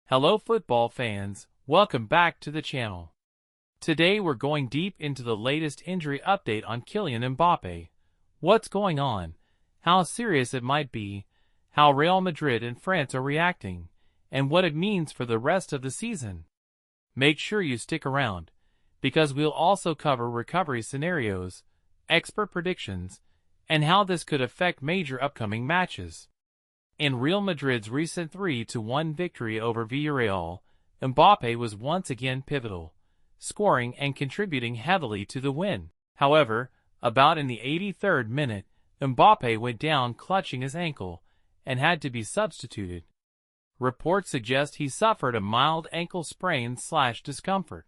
Hello football fans, welcome back to the channel. Today we're going deep into the latest injury update on Kylian Mbappé. What's going on, how serious it might be, how Real Madrid and France are reacting, and what it means for the rest of the season. Make sure you stick around, because we'll also cover recovery scenarios, expert predictions, and how this could affect major upcoming matches. In Real Madrid's recent 3-1 victory over Villarreal, Mbappé was once again pivotal, scoring and contributing heavily to the win. However, about in the 83rd minute, Mbappé went down clutching his ankle and had to be substituted. Reports suggest he suffered a mild ankle sprain/discomfort.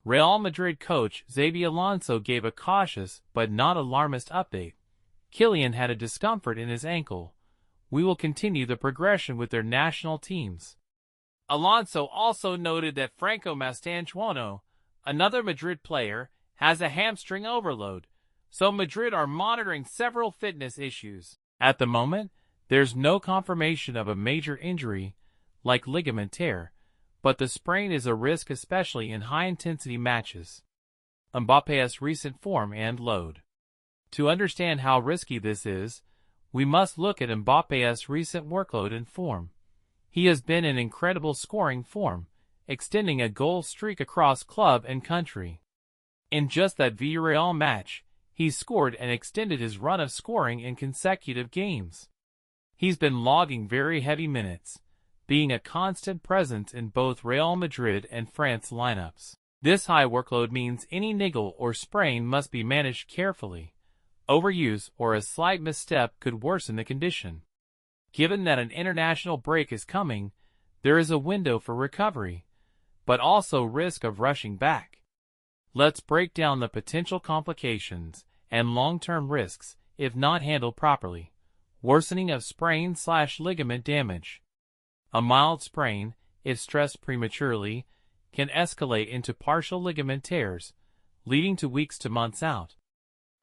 Real Madrid coach Xabi Alonso gave a cautious but not alarmist update. Kylian had a discomfort in his ankle. We will continue the progression with their national teams. Alonso also noted that Franco Mastantuono, another Madrid player, has a hamstring overload, so Madrid are monitoring several fitness issues. At the moment, there's no confirmation of a major injury, like ligament tear, but the sprain is a risk especially in high-intensity matches. Mbappé's recent form and load. To understand how risky this is, we must look at Mbappé's recent workload and form. He has been in incredible scoring form, extending a goal streak across club and country. In just that Villarreal match, he scored and extended his run of scoring in consecutive games. He's been logging very heavy minutes, being a constant presence in both Real Madrid and France lineups. This high workload means any niggle or sprain must be managed carefully. Overuse or a slight misstep could worsen the condition. Given that an international break is coming, there is a window for recovery, but also risk of rushing back. Let's break down the potential complications and long-term risks if not handled properly. Worsening of sprain/ligament damage. A mild sprain, if stressed prematurely, can escalate into partial ligament tears, leading to weeks to months out.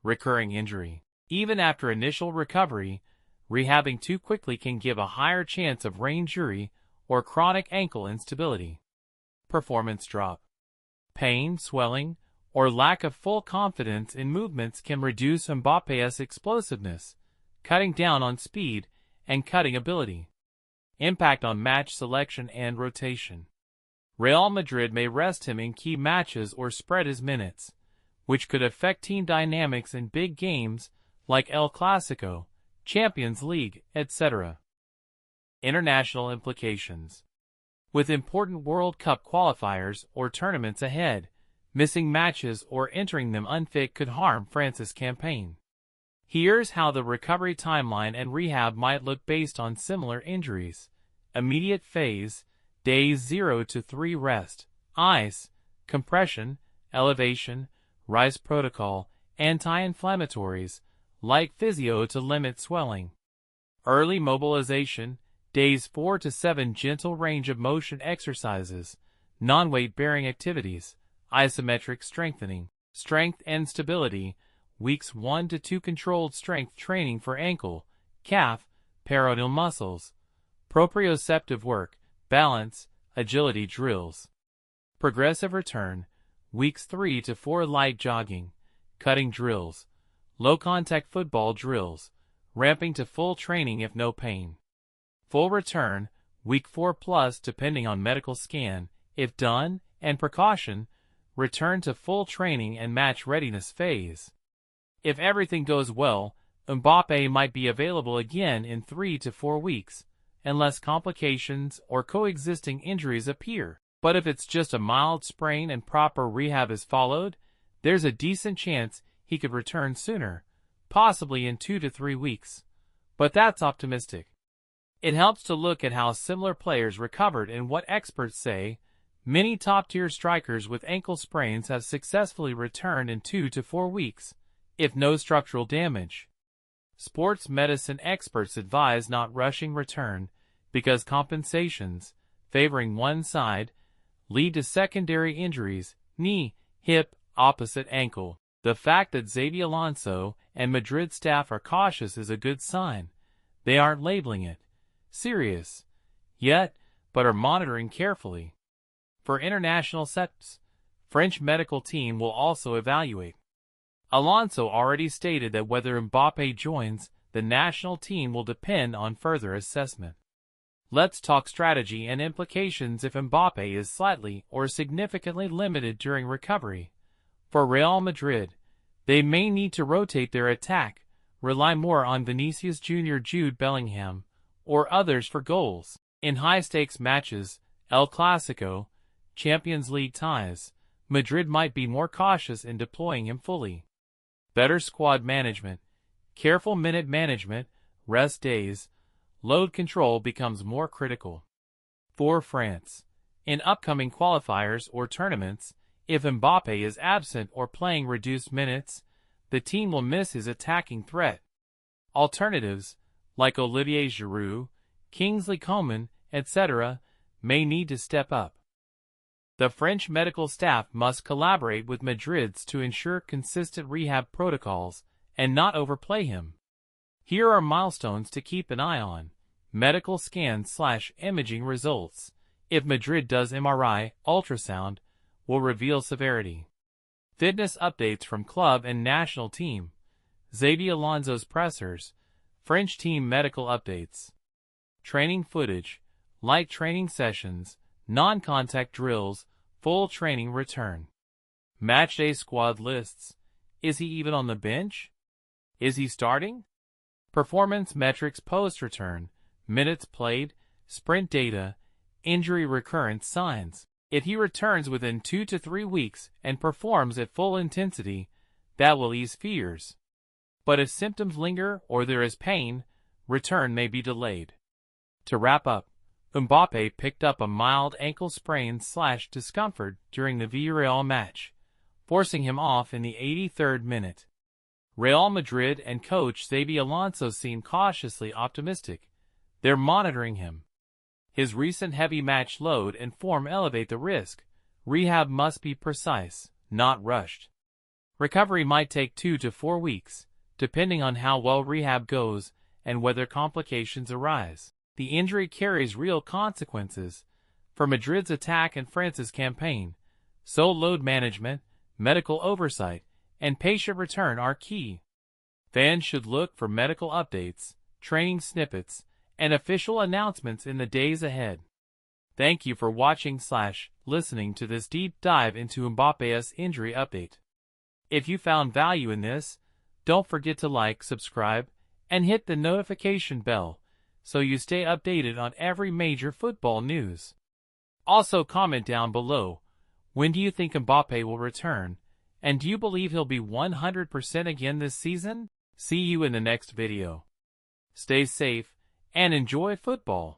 Recurring injury. Even after initial recovery, rehabbing too quickly can give a higher chance of re-injury or chronic ankle instability. Performance drop. Pain, swelling, or lack of full confidence in movements can reduce Mbappé's explosiveness, cutting down on speed and cutting ability. Impact on match selection and rotation. Real Madrid may rest him in key matches or spread his minutes, which could affect team dynamics in big games like El Clasico, Champions League, etc. International implications. With important World Cup qualifiers or tournaments ahead, missing matches or entering them unfit could harm France's campaign. Here's how the recovery timeline and rehab might look based on similar injuries. Immediate phase, days 0 to 3 rest, ice, compression, elevation, RICE protocol, anti-inflammatories, light physio to limit swelling. Early mobilization, days 4 to 7 gentle range of motion exercises, non-weight bearing activities, isometric strengthening, strength and stability, weeks 1 to 2 controlled strength training for ankle, calf, peroneal muscles, proprioceptive work, balance, agility drills. Progressive return, weeks 3 to 4 light jogging, cutting drills, low-contact football drills, ramping to full training if no pain. Full return, week 4 plus depending on medical scan, if done, and precaution, return to full training and match readiness phase. If everything goes well, Mbappé might be available again in 3 to 4 weeks, unless complications or coexisting injuries appear. But if it's just a mild sprain and proper rehab is followed, there's a decent chance he could return sooner, possibly in 2 to 3 weeks. But that's optimistic. It helps to look at how similar players recovered and what experts say. Many top-tier strikers with ankle sprains have successfully returned in 2 to 4 weeks, if no structural damage. Sports medicine experts advise not rushing return because compensations, favoring one side, lead to secondary injuries, knee, hip, opposite ankle. The fact that Xabi Alonso and Madrid staff are cautious is a good sign. They aren't labeling it serious yet, but are monitoring carefully. For international steps, French medical team will also evaluate. Alonso already stated that whether Mbappé joins the national team will depend on further assessment. Let's talk strategy and implications if Mbappé is slightly or significantly limited during recovery. For Real Madrid, they may need to rotate their attack, rely more on Vinicius Jr., Jude Bellingham, or others for goals. In high-stakes matches, El Clasico, Champions League ties, Madrid might be more cautious in deploying him fully. Better squad management, careful minute management, rest days, load control becomes more critical. For France, in upcoming qualifiers or tournaments, if Mbappé is absent or playing reduced minutes, the team will miss his attacking threat. Alternatives, like Olivier Giroud, Kingsley Coman, etc., may need to step up. The French medical staff must collaborate with Madrid's to ensure consistent rehab protocols and not overplay him. Here are milestones to keep an eye on. Medical scans/imaging results. If Madrid does MRI, ultrasound will reveal severity. Fitness updates from club and national team. Xabi Alonso's pressers. French team medical updates. Training footage. Light training sessions. Non-contact drills. Full training return. Matchday squad lists. Is he even on the bench? Is he starting? Performance metrics post-return. Minutes played. Sprint data. Injury recurrence signs. If he returns within 2 to 3 weeks and performs at full intensity, that will ease fears. But if symptoms linger or there is pain, return may be delayed. To wrap up, Mbappé picked up a mild ankle sprain/discomfort during the Villarreal match, forcing him off in the 83rd minute. Real Madrid and coach Xabi Alonso seem cautiously optimistic. They're monitoring him. His recent heavy match load and form elevate the risk. Rehab must be precise, not rushed. Recovery might take 2 to 4 weeks, depending on how well rehab goes and whether complications arise. The injury carries real consequences for Madrid's attack and France's campaign, so load management, medical oversight, and patient return are key. Fans should look for medical updates, training snippets, and official announcements in the days ahead. Thank you for watching/listening to this deep dive into Mbappé's injury update. If you found value in this, don't forget to like, subscribe, and hit the notification bell so you stay updated on every major football news. Also comment down below, when do you think Mbappé will return, and do you believe he'll be 100% again this season? See you in the next video. Stay safe and enjoy football.